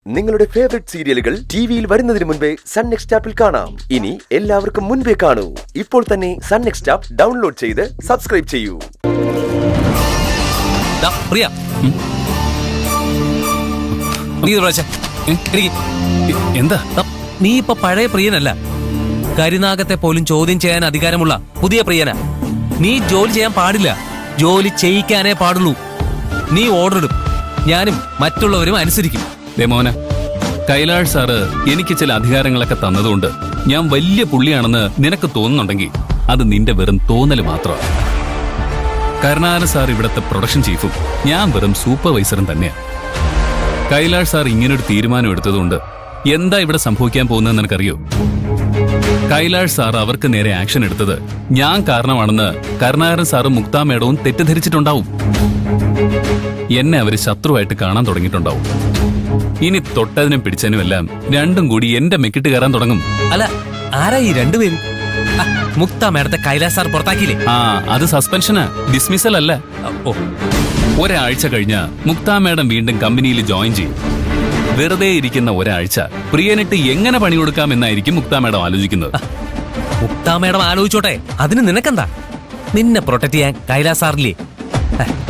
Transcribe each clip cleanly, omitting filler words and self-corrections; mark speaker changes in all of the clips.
Speaker 1: നിങ്ങളുടെ ഫേവറേറ്റ് സീരിയലുകൾ ടിവിയിൽ വരുന്നതിന് മുൻപേ സൺ നെക്സ്റ്റ് ആപ്പിൽ കാണാം. ഇനി എല്ലാവർക്കും മുൻപേ കാണൂ. ഇപ്പോൾ തന്നെ സൺ നെക്സ്റ്റ് ആപ്പ് ഡൗൺലോഡ് ചെയ്ത് സബ്സ്ക്രൈബ് ചെയ്യൂ.
Speaker 2: പ്രിയ,
Speaker 3: എന്താ?
Speaker 2: നീ ഇപ്പൊ പഴയ പ്രിയനല്ല. കരിനാഗത്തെ പോലും ചോദ്യം ചെയ്യാൻ അധികാരമുള്ള പുതിയ പ്രിയനാ. നീ ജോലി ചെയ്യാൻ പാടില്ല, ജോലി ചെയ്യിക്കാനേ പാടുള്ളൂ. നീ ഓർഡർ ഇടും, ഞാനും മറ്റുള്ളവരും അനുസരിക്കും.
Speaker 3: മോന, കൈലാഷ് സാറ് എനിക്ക് ചില അധികാരങ്ങളൊക്കെ തന്നതുകൊണ്ട് ഞാൻ വലിയ പുള്ളിയാണെന്ന് നിനക്ക് തോന്നുന്നുണ്ടെങ്കിൽ അത് നിന്റെ വെറും തോന്നല് മാത്രമാണ്. കരുണാകരൻ സാർ ഇവിടുത്തെ പ്രൊഡക്ഷൻ ചീഫും ഞാൻ വെറും സൂപ്പർവൈസറും തന്നെയാണ്. കൈലാഷ് സാർ ഇങ്ങനൊരു തീരുമാനം എടുത്തതുകൊണ്ട് എന്താ ഇവിടെ സംഭവിക്കാൻ പോകുന്നതെന്ന് നിനക്കറിയോ? കൈലാഷ് സാർ അവർക്ക് നേരെ ആക്ഷൻ എടുത്തത് ഞാൻ കാരണമാണെന്ന് കരുണാകരൻ സാറും മുക്താ മേഡവും തെറ്റിദ്ധരിച്ചിട്ടുണ്ടാവും. എന്നെ അവര് ശത്രുവായിട്ട് കാണാൻ തുടങ്ങിയിട്ടുണ്ടാവും. ഇനി തൊട്ടതിനും പിടിച്ചതിനും എല്ലാം രണ്ടും കൂടി എന്റെ മെക്കിട്ട് കയറാൻ തുടങ്ങും.
Speaker 2: അല്ല, ആരാ ഈ രണ്ടുപേരും? മുക്താ മേഡത്തെ കൈലാസ് സാർ പുറത്താക്കിയില്ലേ?
Speaker 3: അത് സസ്പെൻഷനാ, ഡിസ്മിസൽ അല്ല. ഒരാഴ്ച കഴിഞ്ഞ മുക്താ മേഡം വീണ്ടും കമ്പനിയിൽ ജോയിൻ ചെയ്യും. വെറുതെ ഇരിക്കുന്ന ഒരാഴ്ച പ്രിയനിട്ട് എങ്ങനെ പണി കൊടുക്കാമെന്നായിരിക്കും മുക്താ മേഡം ആലോചിക്കുന്നത്.
Speaker 2: മുക്താ മേഡം ആലോചിച്ചോട്ടെ, അതിന് നിനക്കെന്താ? നിന്നെ പ്രൊട്ടക്ട് ചെയ്യാൻ കൈലാസ് സാറില്ലേ?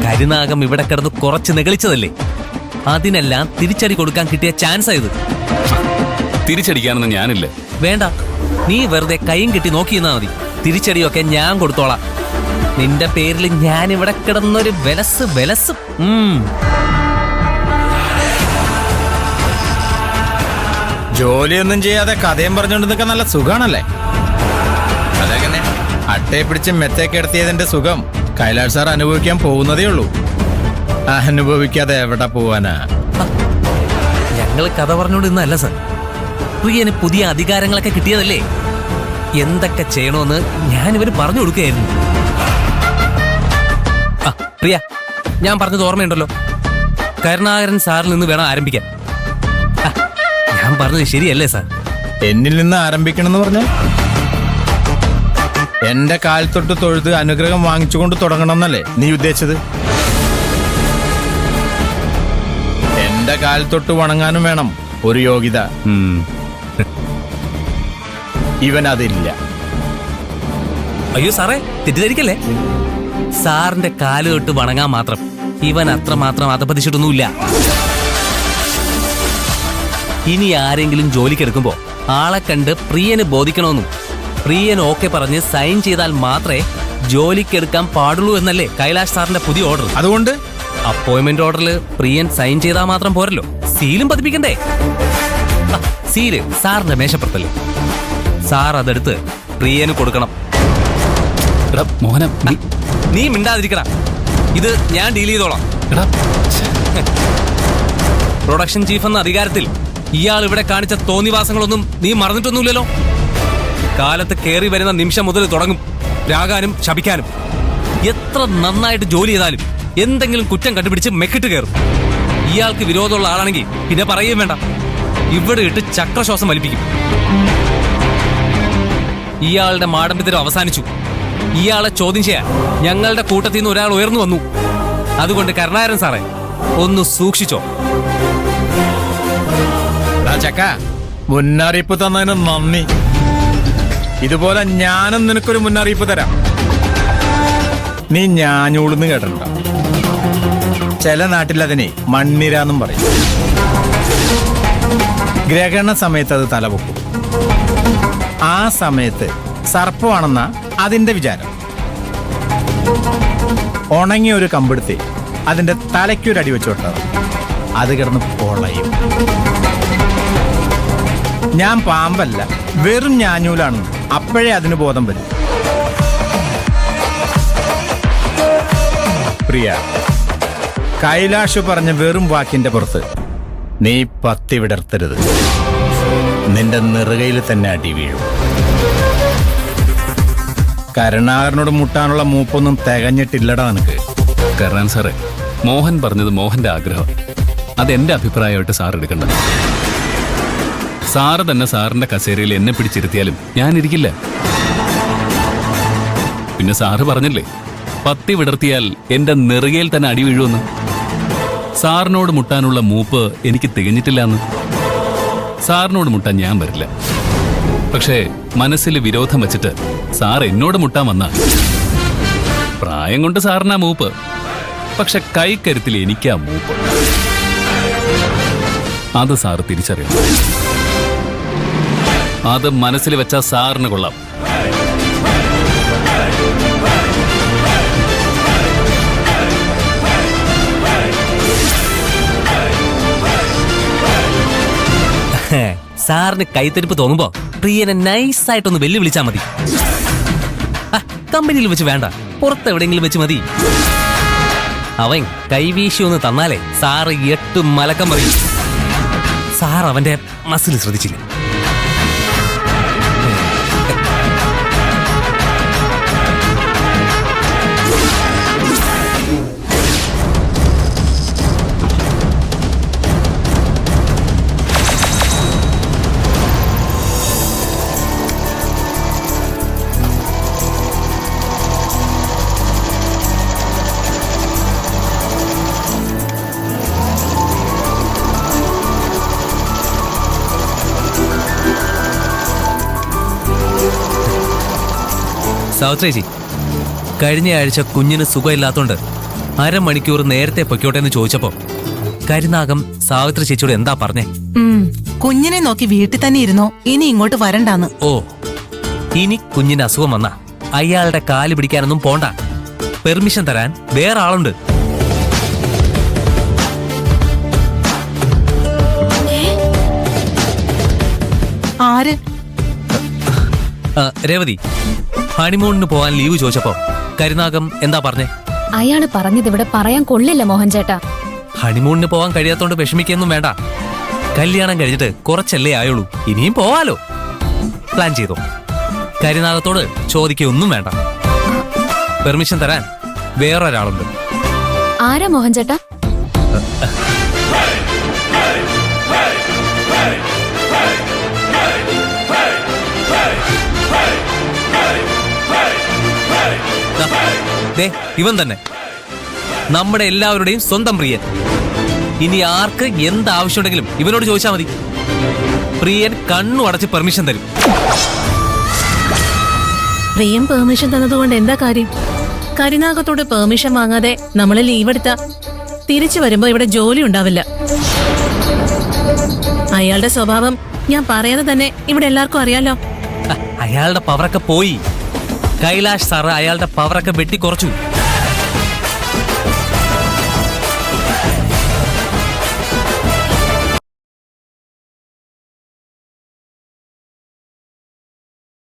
Speaker 2: കരിനാഗം ഇവിടെ കിടന്ന് കുറച്ച് നെകളിച്ചതല്ലേ? അതിനെല്ലാം തിരിച്ചടി കൊടുക്കാൻ കിട്ടിയ ചാൻസാ ഇത്.
Speaker 3: തിരിച്ചടിക്കാനൊന്നും ഞാനില്ല.
Speaker 2: വേണ്ട, നീ വെറുതെ കൈയും കെട്ടി നോക്കിയെന്നാ മതി. തിരിച്ചടിയൊക്കെ ഞാൻ കൊടുത്തോളാം. നിന്റെ പേരിൽ ഞാൻ ഇവിടെ കിടന്നൊരു വെലസ്.
Speaker 4: ജോലിയൊന്നും ചെയ്യാതെ കഥയും പറഞ്ഞുകൊണ്ട് നിൽക്കാൻ നല്ല സുഖാണല്ലേ? അതെങ്ങനെ അട്ടയെ പിടിച്ച് മെത്തേക്ക് എടുത്തിയതിന്റെ സുഖം കൈലാഷ് സാർ അനുഭവിക്കാൻ പോകുന്നതേ ഉള്ളൂ. അനുഭവിക്കാതെ എവിടെ പോവാനാ?
Speaker 2: ഞങ്ങൾ കഥ പറഞ്ഞോണ്ട് ഇന്നല്ല സർ. പ്രിയന് പുതിയ അധികാരങ്ങളൊക്കെ കിട്ടിയതല്ലേ? എന്തൊക്കെ ചെയ്യണോന്ന് ഞാൻ ഇവര് പറഞ്ഞു കൊടുക്കുകയായിരുന്നു. പ്രിയ, ഞാൻ പറഞ്ഞത് ഓർമ്മയുണ്ടല്ലോ? കരുണാകരൻ സാറിൽ നിന്ന് വേണം ആരംഭിക്കാൻ. ഞാൻ പറഞ്ഞത് ശരിയല്ലേ സാർ?
Speaker 4: എന്നിൽ നിന്ന് ആരംഭിക്കണമെന്ന് പറഞ്ഞാൽ എന്റെ കാൽ തൊട്ട് തൊഴുത് അനുഗ്രഹം വാങ്ങിച്ചുകൊണ്ട് തുടങ്ങണമെന്നല്ലേ നീ ഉദ്ദേശിച്ചത്? എന്റെ കാൽ തൊട്ട് വണങ്ങാനും വേണം ഒരു യോഗ്യത. ഇവൻ അതില്ല.
Speaker 2: അയ്യോ സാറേ, തെറ്റിദ്ധരിക്കല്ലേ. സാറിന്റെ കാല് തൊട്ട് വണങ്ങാൻ മാത്രം ഇവൻ അത്രമാത്രം അധപതിച്ചിട്ടൊന്നുമില്ല. ഇനി ആരെങ്കിലും ജോലിക്കെടുക്കുമ്പോ ആളെ കണ്ട് പ്രിയന് ബോധിക്കണമെന്നും പ്രിയൻ ഓക്കെ പറഞ്ഞ് സൈൻ ചെയ്താൽ മാത്രമേ ജോലിക്കെടുക്കാൻ പാടുള്ളൂ എന്നല്ലേ കൈലാഷ് സാറിന്റെ പുതിയ ഓർഡർ?
Speaker 4: അതുകൊണ്ട്
Speaker 2: അപ്പോയിന്റ്മെന്റ് ഓർഡറിൽ പ്രിയൻ സൈൻ ചെയ്താൽ മാത്രം പോരല്ലോ, സീലും പതിപ്പിക്കണ്ടേ? സീല് സാറിന്റെ മേശപ്പുറത്തല്ലേ? സാർ അതെടുത്ത് പ്രിയന് കൊടുക്കണം.
Speaker 3: മോഹന,
Speaker 2: നീ മിണ്ടാതിരിക്കടാ, ഇത് ഞാൻ ഡീൽ ചെയ്തോളാം. പ്രൊഡക്ഷൻ ചീഫ് എന്ന അധികാരത്തിൽ ഇയാൾ ഇവിടെ കാണിച്ച തോന്നിവാസങ്ങളൊന്നും നീ മറന്നിട്ടൊന്നുമില്ലല്ലോ. കാലത്ത് കയറി വരുന്ന നിമിഷം മുതൽ തുടങ്ങും രാഗാനും ശപിക്കാനും. എത്ര നന്നായിട്ട് ജോലി ചെയ്താലും എന്തെങ്കിലും കുറ്റം കണ്ടുപിടിച്ച് മെക്കിട്ട് കയറും. ഇയാൾക്ക് വിരോധമുള്ള ആളാണെങ്കിൽ പിന്നെ പറയുകയും വേണ്ട, ഇവിടെ ഇട്ട് ചക്രശ്വാസം വലിപ്പിക്കും. ഇയാളുടെ മാടമ്പിത്തരം അവസാനിച്ചു. ഇയാളെ ചോദ്യം ചെയ്യാൻ ഞങ്ങളുടെ കൂട്ടത്തിൽ നിന്ന് ഒരാൾ ഉയർന്നു വന്നു. അതുകൊണ്ട് കരുണാകരൻ സാറേ, ഒന്ന് സൂക്ഷിച്ചോ.
Speaker 4: ചക്ക, മുന്നറിയിപ്പ് തന്നതിന് നന്ദി. ഇതുപോലെ ഞാനും നിനക്കൊരു മുന്നറിയിപ്പ് തരാം. നീ ഞാഞ്ഞൂളെന്ന് കേട്ടിട്ടുണ്ടോ? ചില നാട്ടിൽ അതിനെ മണ്ണിരാന്നും പറയും. ഗ്രഹണ സമയത്ത് അത് തലപൊക്കും. ആ സമയത്ത് സർപ്പമാണെന്ന അതിന്റെ വിചാരം. ഉണങ്ങിയ ഒരു കമ്പെടുത്ത് അതിന്റെ തലയ്ക്കൊരടി വെച്ചോട്ടത് അത് കിടന്ന് പൊളയും. ഞാൻ പാമ്പല്ല, വെറും ഞാഞ്ഞൂലാണെന്ന് അപ്പോഴേ അതിന് ബോധം വരും. പ്രിയ, കൈലാഷ് പറഞ്ഞ വെറും വാക്കിന്റെ പുറത്ത് നീ പത്തി വിടർത്തരുത്. നിന്റെ നെറുകയിൽ തന്നെ അടി വീഴും. കരുണാകരനോട് മുട്ടാനുള്ള മൂപ്പൊന്നും തികഞ്ഞിട്ടില്ലടാ നിനക്ക്.
Speaker 3: കരുണാകരൻ സാറേ, മോഹൻ പറഞ്ഞത് മോഹന്റെ ആഗ്രഹം, അതെന്റെ അഭിപ്രായമായിട്ട് സാർ എടുക്കണ്ട. സാറ് തന്നെ സാറിന്റെ കസേരയിൽ എന്നെ പിടിച്ചിരുത്തിയാലും ഞാനിരിക്കില്ല. പിന്നെ സാറ് പറഞ്ഞില്ലേ, പത്തി വിടർത്തിയാൽ എന്റെ നെറുകയിൽ തന്നെ അടി വീഴുമെന്ന്. സാറിനോട് മുട്ടാനുള്ള മൂപ്പ് എനിക്ക് തികഞ്ഞിട്ടില്ല എന്ന്. സാറിനോട് മുട്ടാൻ ഞാൻ വരില്ല. പക്ഷേ മനസ്സിൽ വിരോധം വച്ചിട്ട് സാർ എന്നോട് മുട്ടാൻ വന്ന പ്രായം കൊണ്ട് സാറിനാ മൂപ്പ്, പക്ഷെ കൈക്കരുത്തിൽ എനിക്കാ മൂപ്പ്. അത് സാറ് തിരിച്ചറിയണം. അത് മനസ്സിൽ വെച്ചാ സാറിന് കൊള്ളാം.
Speaker 2: സാറിന് കൈത്തരിപ്പ് തോന്നുമ്പോ പ്രിയനെ നൈസായിട്ടൊന്ന് വെല്ലുവിളിച്ചാ മതി. കമ്പനിയിൽ വെച്ച് വേണ്ട, പുറത്തെവിടെയെങ്കിലും വെച്ച് മതി. അവൻ കൈവീശി ഒന്ന് തന്നാലേ സാറ് 8 മലക്കം പറയും. സാർ അവന്റെ മസിൽ ശ്രദ്ധിച്ചില്ല. സാവിത്രേച്ചി, കഴിഞ്ഞ ആഴ്ച കുഞ്ഞിന് സുഖമില്ലാത്തോണ്ട് അരമണിക്കൂർ നേരത്തെ പൊയ്ക്കോട്ടെ എന്ന് ചോദിച്ചപ്പോ കരുനാഗം സാവിത്രി ചേച്ചിയോട് എന്താ പറഞ്ഞേ?
Speaker 5: കുഞ്ഞിനെ നോക്കി വീട്ടിൽ തന്നെ ഇരുന്നോ, ഇനി ഇങ്ങോട്ട് വരണ്ടാന്ന്.
Speaker 2: ഓ, ഇനി കുഞ്ഞിന് അസുഖം വന്നാ അയാളുടെ കാല് പിടിക്കാനൊന്നും പോണ്ട. പെർമിഷൻ തരാൻ വേറെ ആളുണ്ട്.
Speaker 5: ആര്?
Speaker 2: രേവതി, ഹണിമൂണിന് പോവാൻ ലീവ് ചോദിച്ചപ്പോ കരുനാഗം എന്താ പറഞ്ഞേ?
Speaker 6: അയാള് പറഞ്ഞത് ഇവിടെ പറയാൻ കൊള്ളില്ല മോഹൻ ചേട്ടാ.
Speaker 2: ഹണിമൂണിന് പോവാൻ കഴിയാത്തോണ്ട് വിഷമിക്കൊന്നും വേണ്ട. കല്യാണം കഴിഞ്ഞിട്ട് കുറച്ചല്ലേ ആയുള്ളൂ, ഇനിയും പോവാലോ. പ്ലാൻ ചെയ്തോ. കരുനാഗത്തോട് ചോദിക്കൊന്നും വേണ്ട. പെർമിഷൻ തരാൻ വേറൊരാളുണ്ട്.
Speaker 6: ആരാ മോഹൻ ചേട്ടാ?
Speaker 2: ഇവൻ തന്നെ, നമ്മുടെ എല്ലാവരുടെയും സ്വന്തം പ്രിയൻ. ഇനി ആർക്ക് എന്താവശ്യമുണ്ടെങ്കിലും ഇവനോട് ചോദിച്ചാൽ മതി. പ്രിയൻ കണ്ണു അടച്ച് പെർമിഷൻ തരും.
Speaker 7: പ്രിയം പെർമിഷൻ തന്നതുകൊണ്ട് എന്താ കാര്യം? കരുനാഗത്തോട് പെർമിഷൻ വാങ്ങാതെ നമ്മള് ലീവ് എടുത്ത തിരിച്ചു വരുമ്പോ ഇവിടെ ജോലി ഉണ്ടാവില്ല. അയാളുടെ സ്വഭാവം ഞാൻ പറയാതെ തന്നെ ഇവിടെ എല്ലാവർക്കും അറിയാലോ.
Speaker 2: അയാളുടെ പവറൊക്കെ പോയി. കൈലാഷ് സാറ് അയാളുടെ പവറൊക്കെ വെട്ടി കുറച്ചു.